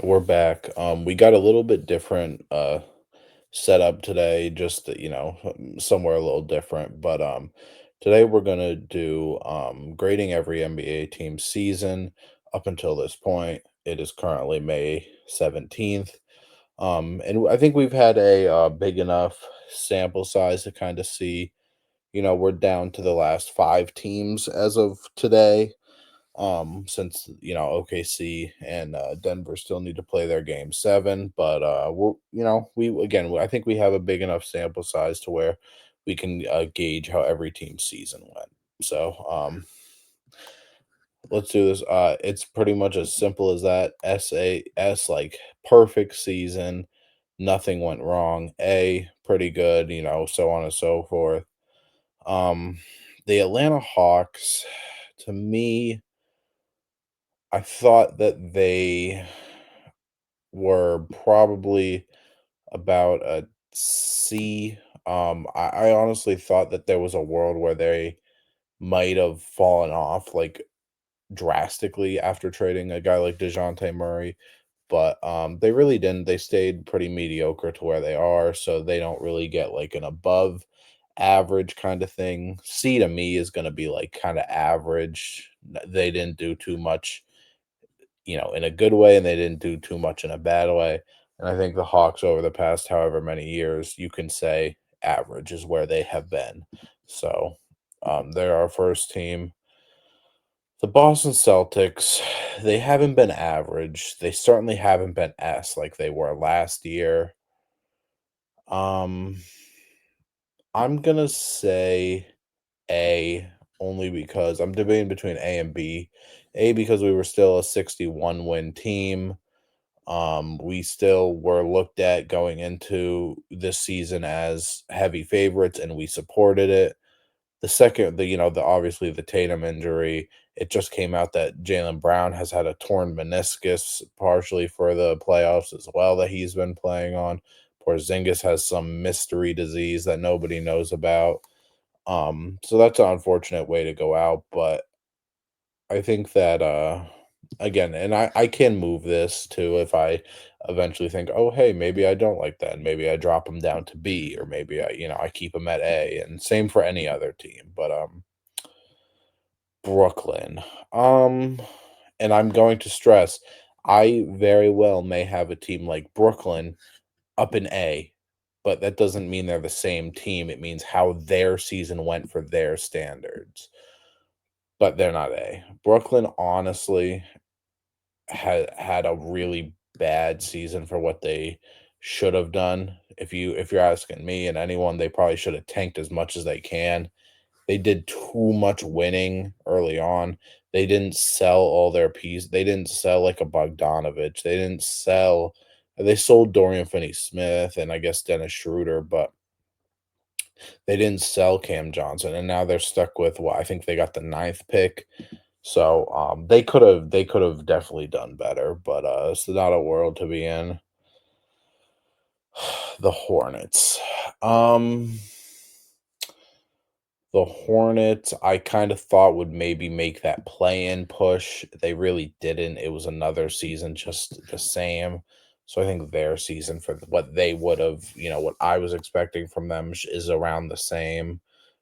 We're back. We got a little bit different setup today, just somewhere a little different. But today we're gonna do grading every NBA team season up until this point. It is currently May 17th. And I think we've had a big enough sample size to kind of see, we're down to the last five teams as of today, since OKC and Denver still need to play their game seven, but we again, I think we have a big enough sample size to where we can gauge how every team's season went. So let's do this. It's pretty much as simple as that. SAS, like, perfect season, nothing went wrong. A, pretty good, so on and so forth. um the Atlanta Hawks, to me, I thought that they were probably about a C. I honestly thought that there was a world where they might have fallen off, like, drastically after trading a guy like DeJounte Murray, but they really didn't. They stayed pretty mediocre to where they are, so they don't really get like an above average kind of thing. C to me is going to be like kind of average. They didn't do too much, in a good way, and they didn't do too much in a bad way. And I think the Hawks over the past however many years, you can say average is where they have been. So they're our first team. The Boston Celtics, they haven't been average. They certainly haven't been S like they were last year. Um, I'm gonna say A, only because I'm debating between A and B. A, because we were still a 61 win team. We still were looked at going into this season as heavy favorites, and we supported it. The second, the obviously the Tatum injury, it just came out that Jalen Brown has had a torn meniscus partially for the playoffs as well that he's been playing on. Porzingis has some mystery disease that nobody knows about. So that's an unfortunate way to go out, but I think that again, and I can move this too if I eventually think, oh hey, maybe I don't like that, and maybe I drop them down to B, or maybe I keep them at A, and same for any other team. But Brooklyn. Um and I'm going to stress, I very well may have a team like Brooklyn up in A, but that doesn't mean they're the same team. It means how their season went for their standards. But they're not A. Brooklyn honestly had a really bad season for what they should have done. If you're asking me and anyone, they probably should have tanked as much as they can. They did too much winning early on. They didn't sell all their pieces. They didn't sell like a Bogdanovich. They sold Dorian Finney-Smith and I guess Dennis Schroeder, but they didn't sell Cam Johnson, and now they're stuck with what I think they got the ninth pick. So they could have definitely done better, but it's not a world to be in. The Hornets. Um The Hornets, I kind of thought would maybe make that play-in push. They really didn't. It was another season just the same. So I think their season for what they would have, what I was expecting from them is around the same.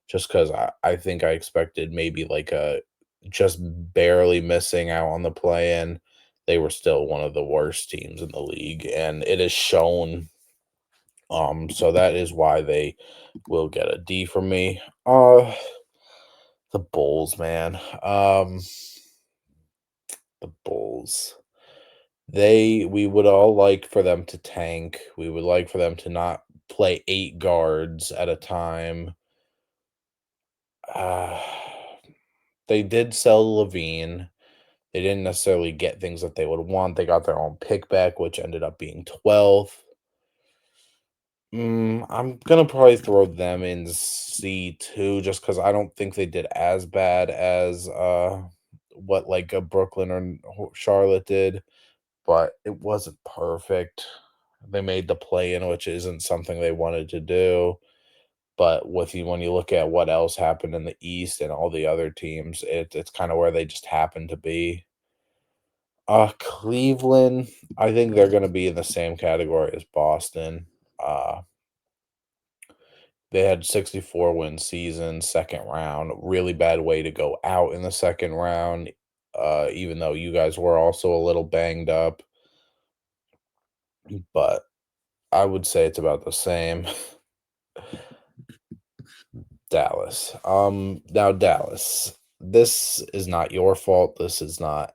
Just because I think I expected maybe like a just barely missing out on the play-in. They were still one of the worst teams in the league, and it is shown. So that is why they will get a D from me. The Bulls, man. The Bulls. We would all like for them to tank. We would like for them to not play 8 guards at a time. Uh, they did sell Levine. They didn't necessarily get things that they would want. They got their own pick back, which ended up being 12th. I'm gonna probably throw them in C too, just because I don't think they did as bad as what like a Brooklyn or Charlotte did, but it wasn't perfect. They made the play in, which isn't something they wanted to do. But when you look at what else happened in the East and all the other teams, it's kind of where they just happen to be. Cleveland, I think they're gonna be in the same category as Boston. Uh, they had 64-win season, second round, really bad way to go out in the second round, even though you guys were also a little banged up, but I would say it's about the same. Dallas. Now Dallas. This is not your fault. This is not.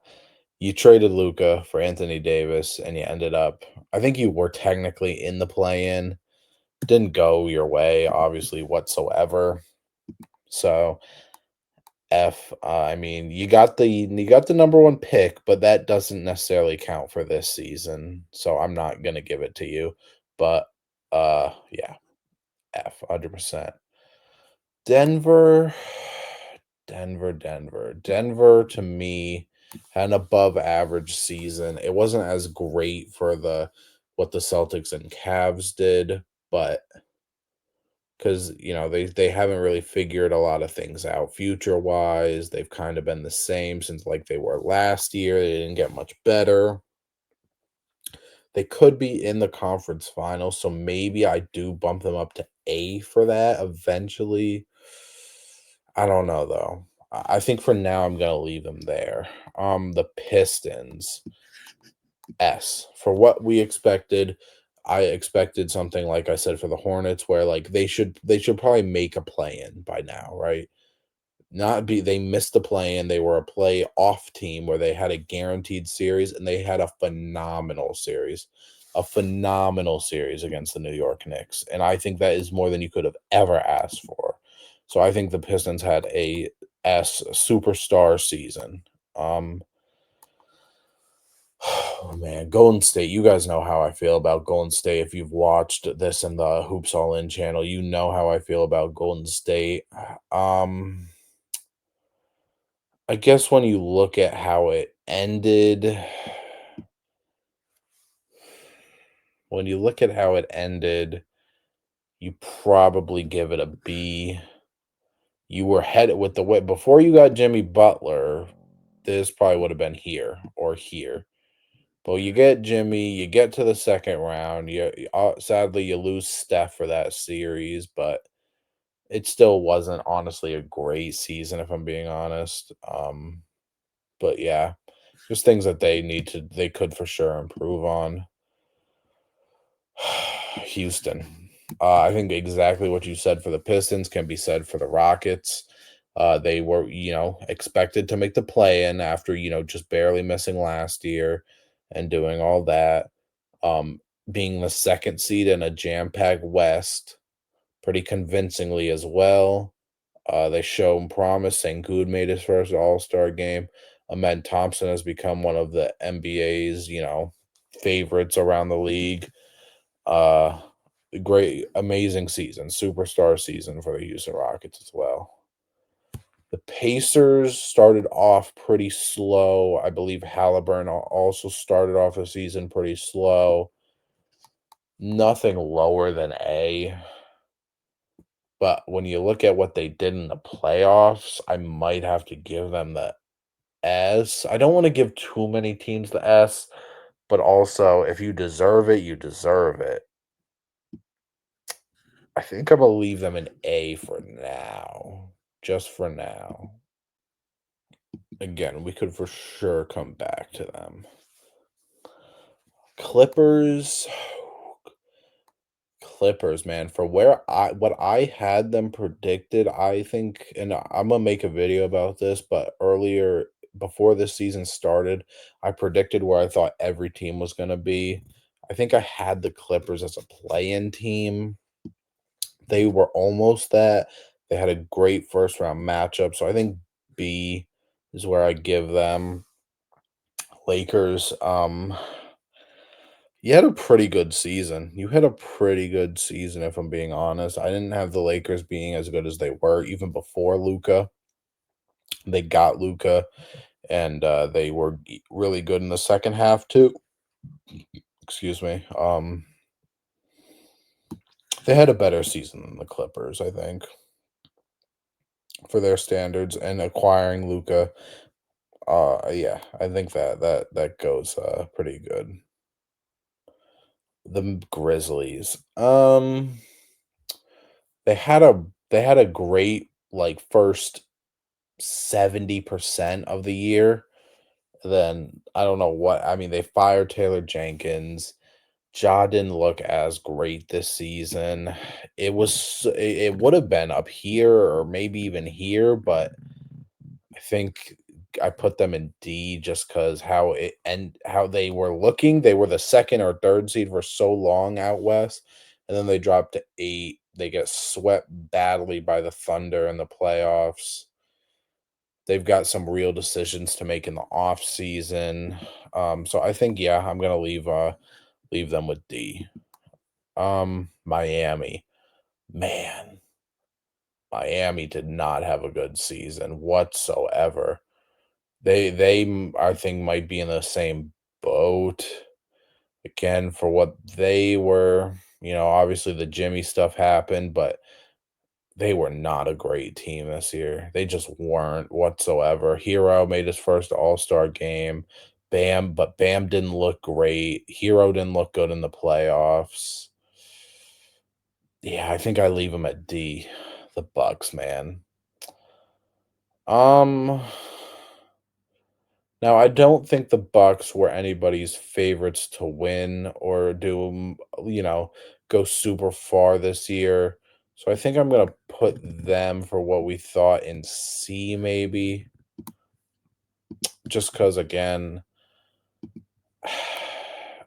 You traded Luca for Anthony Davis, and you ended up. I think you were technically in the play-in. Didn't go your way, obviously whatsoever. So F. I mean, you got the number one pick, but that doesn't necessarily count for this season. So I'm not gonna give it to you. But yeah, F. 100%. Denver, Denver to me had an above average season. It wasn't as great for the what the Celtics and Cavs did, but because they haven't really figured a lot of things out future wise. They've kind of been the same since like they were last year. They didn't get much better. They could be in the conference final, so maybe I do bump them up to A for that eventually. I don't know though. I think for now I'm gonna leave them there. The Pistons S for what we expected. I expected something like I said for the Hornets, where like they should probably make a play in by now, right? Not be they missed the play in. They were a play off team where they had a guaranteed series and they had a phenomenal series against the New York Knicks. And I think that is more than you could have ever asked for. So I think the Pistons had a S superstar season. Um, oh man, Golden State. You guys know how I feel about Golden State. If you've watched this in the Hoops All In channel, you know how I feel about Golden State. Um, I guess when you look at how it ended, when you look at how it ended, you probably give it a B. You were headed with the way before you got Jimmy Butler, this probably would have been here or here. But you get Jimmy, you get to the second round. Sadly you lose Steph for that series, but it still wasn't honestly a great season if I'm being honest. But yeah, just things that they could for sure improve on. Houston. I think exactly what you said for the Pistons can be said for the Rockets. They were, expected to make the play in after, just barely missing last year and doing all that. Um, Being the second seed in a jam-packed West pretty convincingly as well. They show promise. Good made his first All-Star game. Ahmed Thompson has become one of the NBA's, favorites around the league. Uh, Great, amazing season, superstar season for the Houston Rockets as well. The Pacers started off pretty slow. I believe Halliburton also started off the season pretty slow. Nothing lower than A. But when you look at what they did in the playoffs, I might have to give them the S. I don't want to give too many teams the S, but also if you deserve it, you deserve it. I think I'm gonna leave them an A for now. Just for now. Again, we could for sure come back to them. Clippers. Clippers, man, for where I what I had them predicted, I think, and I'm gonna make a video about this, but earlier before this season started, I predicted where I thought every team was gonna be. I think I had the Clippers as a play-in team. They were almost that. They had a great first round matchup, so I think B is where I give them. Lakers, you had a pretty good season. You had a pretty good season, if I'm being honest. I didn't have the Lakers being as good as they were even before Luca. They got Luca, and they were really good in the second half too. Excuse me. They had a better season than the Clippers, I think, for their standards and acquiring Luca. Yeah, I think that goes pretty good. The Grizzlies. They had a great like first 70% of the year. Then I don't know what I mean, they fired Taylor Jenkins. Ja didn't look as great this season. It would have been up here or maybe even here, but I think I put them in D just because how it and how they were looking. They were the 2nd or 3rd seed for so long out west, and then they dropped to 8. They get swept badly by the Thunder in the playoffs. They've got some real decisions to make in the off season. So I think, yeah, I'm gonna leave them with D. Miami. Man, Miami did not have a good season whatsoever. I think, might be in the same boat again for what they were. Obviously the Jimmy stuff happened, but they were not a great team this year. They just weren't whatsoever. Hero made his first All-Star game. Bam didn't look great. Hero didn't look good in the playoffs. Yeah, I think I leave him at D. The Bucks, man. Um, Now I don't think the Bucks were anybody's favorites to win or go super far this year. So I think I'm gonna put them for what we thought in C maybe, just because again,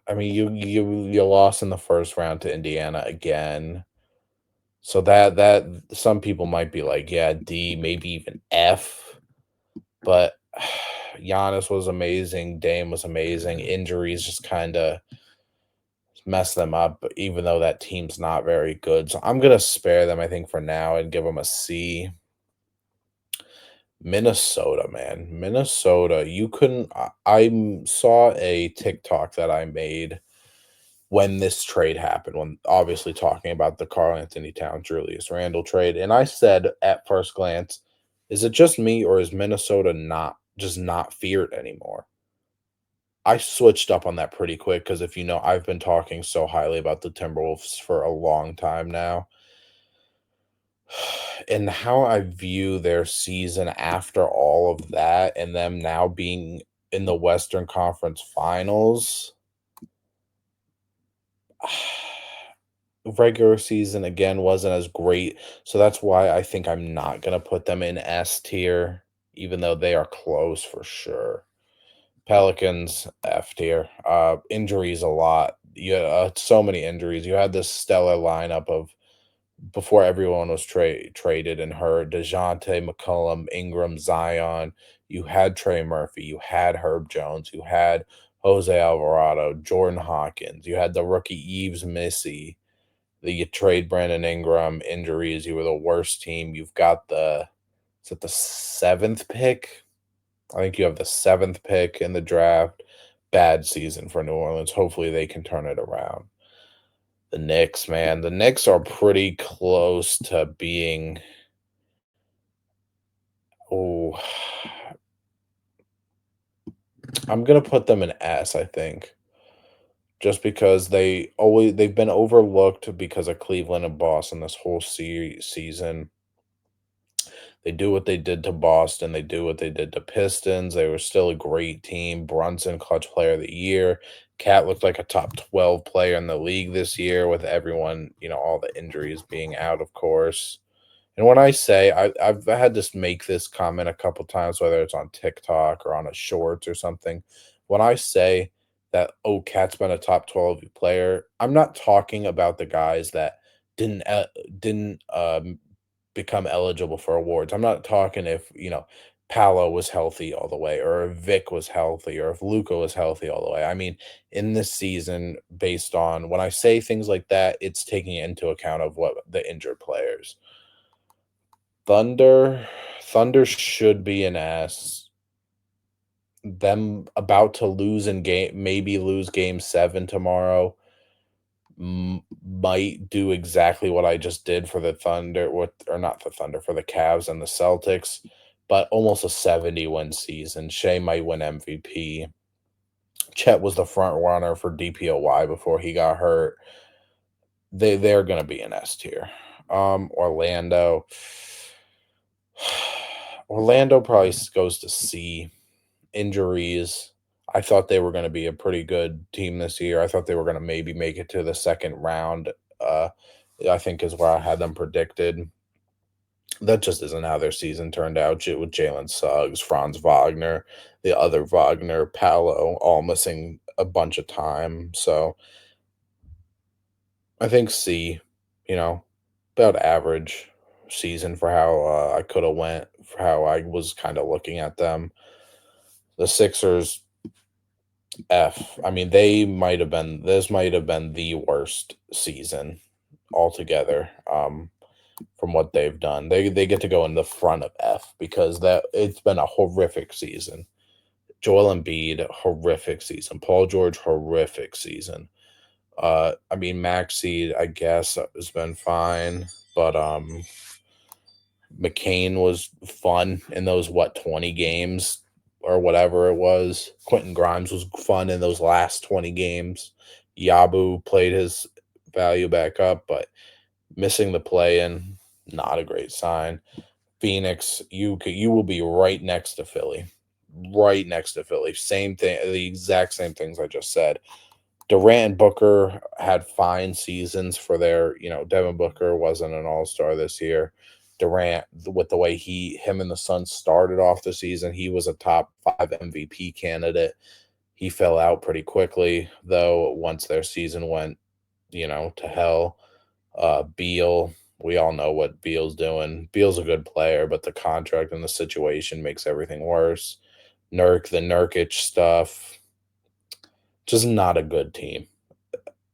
I mean you lost in the first round to Indiana again. So that some people might be like, yeah, D, maybe even F. But Giannis was amazing, Dame was amazing, injuries just kinda mess them up, even though that team's not very good, so I'm gonna spare them, I think, for now and give them a C. Minnesota, man. Minnesota, you couldn't saw a TikTok that I made when this trade happened, when obviously talking about the Karl Anthony Towns, Julius Randle trade, and I said at first glance, "Is it just me, or is Minnesota not feared anymore?" I switched up on that pretty quick because if you know, I've been talking so highly about the Timberwolves for a long time now. And how I view their season after all of that and them now being in the Western Conference Finals. Regular season again wasn't as great. So that's why I think I'm not going to put them in S tier, even though they are close for sure. Pelicans, F tier. Injuries a lot. Yeah, so many injuries. You had this stellar lineup of before everyone was traded and hurt. DeJounte, McCollum, Ingram, Zion. You had Trey Murphy. You had Herb Jones. You had Jose Alvarado, Jordan Hawkins. You had the rookie Eves Missy. You trade Brandon Ingram, injuries. You were the worst team. You've got is it the 7th pick? I think you have the 7th pick in the draft. Bad season for New Orleans. Hopefully they can turn it around. The Knicks, man. The Knicks are pretty close to being oh, I'm gonna put them in S, I think. Just because they've been overlooked because of Cleveland and Boston this whole season. They do what they did to Boston. They do what they did to Pistons. They were still a great team. Brunson, clutch player of the year. Cat looked like a top 12 player in the league this year with everyone, all the injuries being out, of course. And when I say I've had to make this comment a couple times, whether it's on TikTok or on a shorts or something. When I say that, oh, Cat's been a top 12 player, I'm not talking about the guys that didn't become eligible for awards. I'm not talking if, Paolo was healthy all the way, or if Vic was healthy, or if Luca was healthy all the way. I mean, in this season, based on when I say things like that, it's taking into account of what the injured players. Thunder Thunder should be an S. Them about to lose in game maybe lose game 7 tomorrow, might do exactly what I just did for the Thunder, what or not the Thunder, for the Cavs and the Celtics. but almost a 70-win season. Shea might win MVP. Chet was the front runner for DPOY before he got hurt. They're gonna be an S tier. Orlando. Orlando probably goes to C. Injuries. I thought they were gonna be a pretty good team this year. I thought they were gonna maybe make it to the second round. I think is where I had them predicted. That just isn't how their season turned out. With Jalen Suggs, Franz Wagner, the other Wagner, Paolo, all missing a bunch of time. So I think C, you know, about average season for how I could have went, for how I was kind of looking at them. The Sixers, F. I mean, they might have been. This might have been the worst season altogether. From what they've done, they get to go in the front of F because that it's been a horrific season. Joel Embiid, horrific season. Paul George, horrific season. I mean, Maxey, I guess, has been fine, but McCain was fun in those 20 games or whatever it was. Quentin Grimes was fun in those last 20 games. Yabu played his value back up, but missing the play in, not a great sign. Phoenix, you will be right next to Philly. Right next to Philly. Same thing, the exact same things I just said. Durant and Booker had fine seasons for Devin Booker wasn't an all-star this year. Durant, with the way him and the Suns started off the season, he was a top 5 MVP candidate. He fell out pretty quickly, though, once their season went, to hell. Beal, we all know what Beal's doing. Beal's a good player, but the contract and the situation makes everything worse. The Nurkic stuff, just not a good team.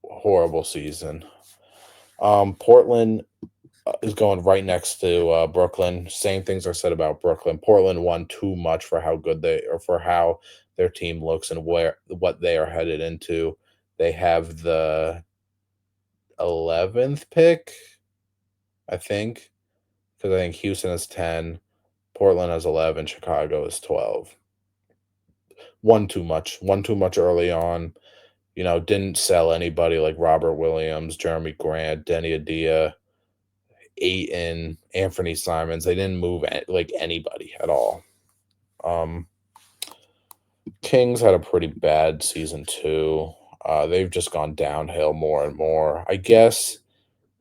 Horrible season. Portland is going right next to Brooklyn. Same things are said about Brooklyn. Portland won too much for how good for how their team looks and what they are headed into. They have the 11th pick, I think, because I think Houston is 10, Portland has 11, Chicago is 12. Won too much. Won too much early on. Didn't sell anybody like Robert Williams, Jeremy Grant, Denny Adia, Ayton, Anthony Simons. They didn't move like anybody at all. Kings had a pretty bad season too. They've just gone downhill more and more. I guess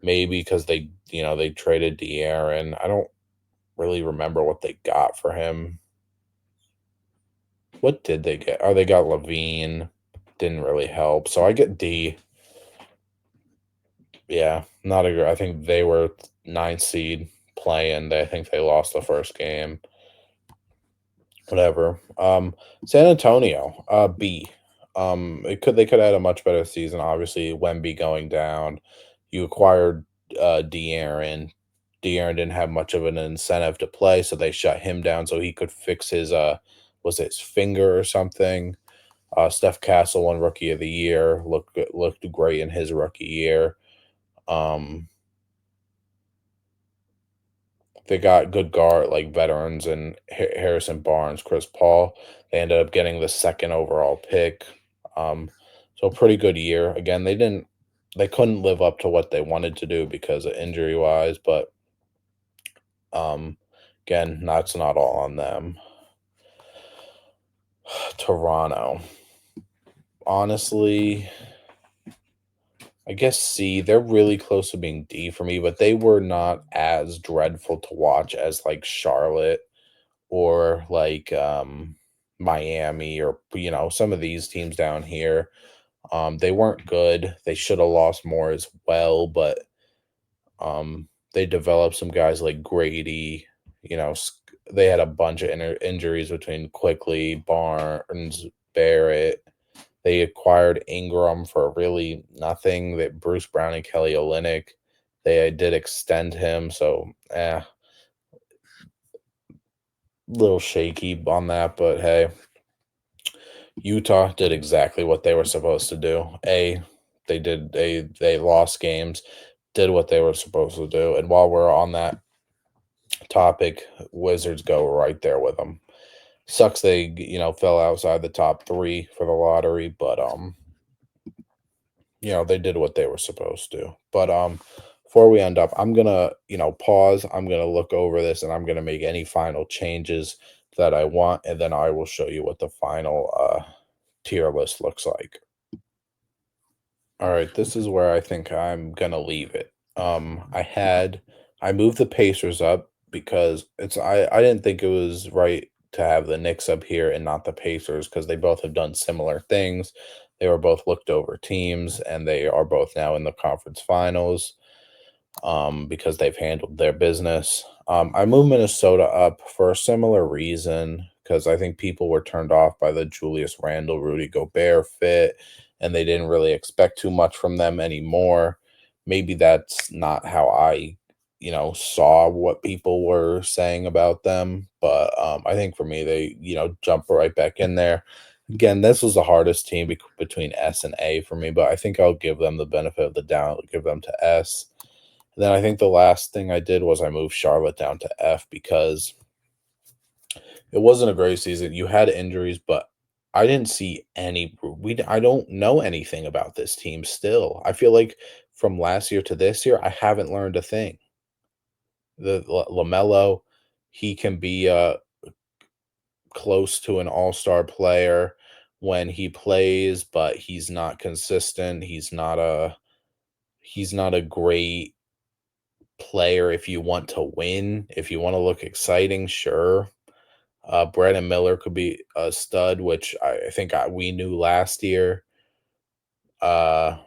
maybe because they traded De'Aaron. I don't really remember what they got for him. What did they get? Oh, they got Levine. Didn't really help. So I get D. Yeah, not a good. I think they were ninth seed playing. I think they lost the first game. Whatever. San Antonio, B. They could have had a much better season. Obviously, Wemby going down. You acquired De'Aaron. De'Aaron didn't have much of an incentive to play, so they shut him down so he could fix his was it his finger or something. Steph Castle won Rookie of the Year. Looked great in his rookie year. Um, they got good guard like veterans and Harrison Barnes, Chris Paul. They ended up getting the second overall pick. So pretty good year. Again, they couldn't live up to what they wanted to do because of injury wise, but um, again, that's not all on them. Toronto, honestly, I guess C. They're really close to being D for me, but they were not as dreadful to watch as like Charlotte or like Miami or some of these teams down here. They weren't good. They should have lost more as well, but they developed some guys like Grady. They had a bunch of injuries between Quickly, Barnes, Barrett. They acquired Ingram for really nothing. That Bruce Brown and Kelly Olynyk. They did extend him, so little shaky on that, but hey, Utah did exactly what they were supposed to do. They lost games, did what they were supposed to do. And while we're on that topic, Wizards go right there with them. Sucks they, fell outside the top 3 for the lottery, but, they did what they were supposed to. But, before we end up, I'm gonna, pause. I'm gonna look over this, and I'm gonna make any final changes that I want, and then I will show you what the final, tier list looks like. Alright, this is where I think I'm gonna leave it. I moved the Pacers up because I didn't think it was right to have the Knicks up here and not the Pacers because they both have done similar things. They were both looked over teams, and they are both now in the conference finals, because they've handled their business. I moved Minnesota up for a similar reason because I think people were turned off by the Julius Randle, Rudy Gobert fit, and they didn't really expect too much from them anymore. Maybe that's not how I, saw what people were saying about them, but I think for me, they, jump right back in there. Again, this was the hardest team between S and A for me, but I think I'll give them the benefit of the doubt, give them to S. Then I think the last thing I did was I moved Charlotte down to F because it wasn't a great season. You had injuries, but I didn't see any. I don't know anything about this team still. I feel like from last year to this year, I haven't learned a thing. Lamelo, he can be close to an all-star player when he plays, but he's not consistent. He's not a great player if you want to win. If you want to look exciting, sure. Brandon Miller could be a stud, which I think we knew last year. Uh,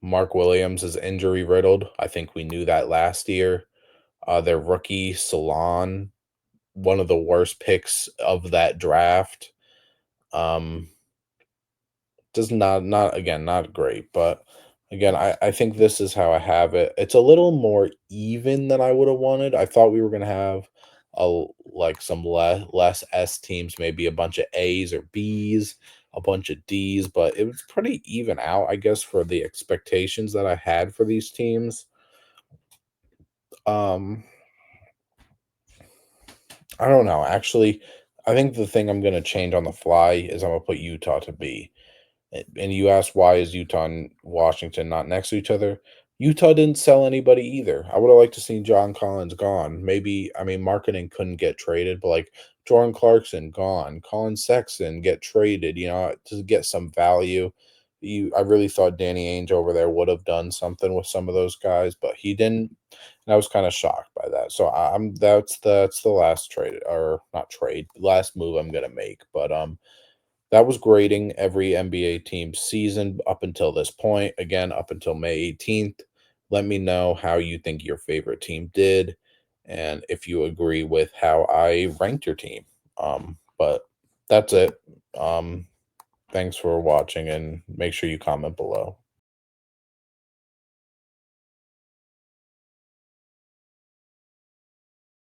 Mark Williams is injury riddled. I think we knew that last year. Their rookie Salon, one of the worst picks of that draft. Um, Just not again, not great, but again, I think this is how I have it. It's a little more even than I would have wanted. I thought we were gonna have like some less S teams, maybe a bunch of A's or B's, a bunch of D's, but it was pretty even out, I guess, for the expectations that I had for these teams. Um, I don't know. Actually, I think the thing I'm gonna change on the fly is I'm gonna put Utah to B. And you asked why is Utah and Washington not next to each other? Utah didn't sell anybody either. I would have liked to see John Collins gone. Maybe I mean marketing couldn't get traded, but like Jordan Clarkson gone, Colin Sexton get traded, to get some value. I really thought Danny Ainge over there would have done something with some of those guys, but he didn't. And I was kind of shocked by that. So I'm that's the last trade or not trade, last move I'm gonna make. But that was grading every NBA team season up until this point. Again, up until May 18th. Let me know how you think your favorite team did and if you agree with how I ranked your team. But that's it. Thanks for watching and make sure you comment below.